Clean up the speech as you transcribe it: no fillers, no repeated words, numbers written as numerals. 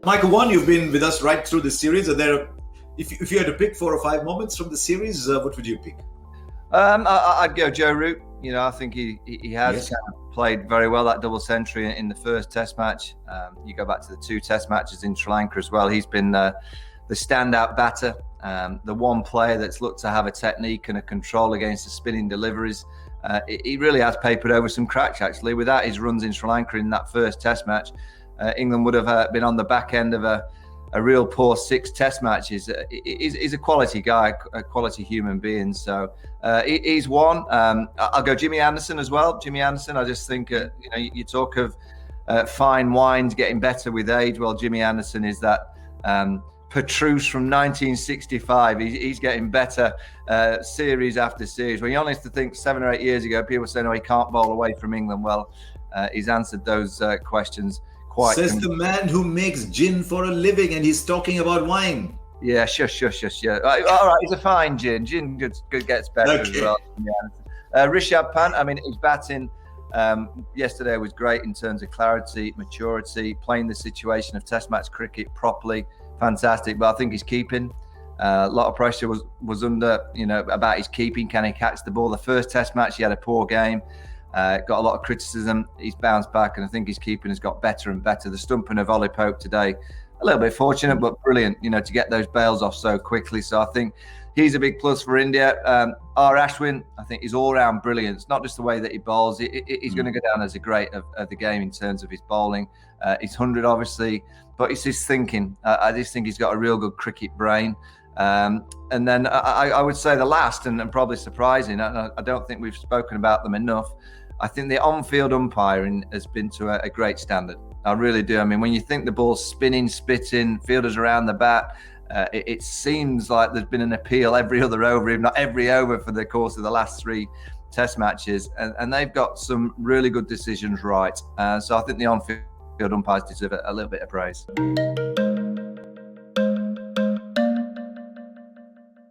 Michael Vaughan, you've been with us right through the series. Are there, if you had to pick 4 or 5 moments from the series, what would you pick? I'd go Joe Root. I think he has played very well, that double century in the first Test match. You go back to the 2 Test matches in Sri Lanka as well. He's been the standout batter, the one player that's looked to have a technique and a control against the spinning deliveries. He really has papered over some cracks, actually. Without his runs in Sri Lanka in that first Test match, England would have been on the back end of a real poor 6 Test matches. He's a quality guy, a quality human being. So he's one. I'll go Jimmy Anderson as well. Jimmy Anderson, I just think, you talk of fine wines getting better with age. Well, Jimmy Anderson is that Petrus from 1965. He's getting better series after series. When you honestly think 7 or 8 years ago, people were saying, he can't bowl away from England. Well, he's answered those questions. Says the man who makes gin for a living, and he's talking about wine. Yeah, shush. Yeah. All right, he's a fine gin. Gin gets better as well. Yeah. Rishabh Pant, his batting yesterday was great in terms of clarity, maturity, playing the situation of Test match cricket properly. Fantastic. But I think his keeping, a lot of pressure was under, about his keeping. Can he catch the ball? The first Test match, he had a poor game. Got a lot of criticism. He's bounced back, and I think his keeping has got better and better. The stumping of Ollie Pope today, a little bit fortunate, but brilliant, to get those bails off so quickly. So I think he's a big plus for India. R. Ashwin, I think he's all-round brilliance, not just the way that he bowls. He's going to go down as a great of the game in terms of his bowling. He's 100, obviously, but it's his thinking. I just think he's got a real good cricket brain. And then I would say the last, and probably surprising, I don't think we've spoken about them enough, I think the on-field umpiring has been to a great standard. I really do. When you think the ball's spinning, spitting, fielders around the bat, it seems like there's been an appeal every other over, if not every over, for the course of the last 3 Test matches. And they've got some really good decisions right. So I think the on-field umpires deserve a little bit of praise.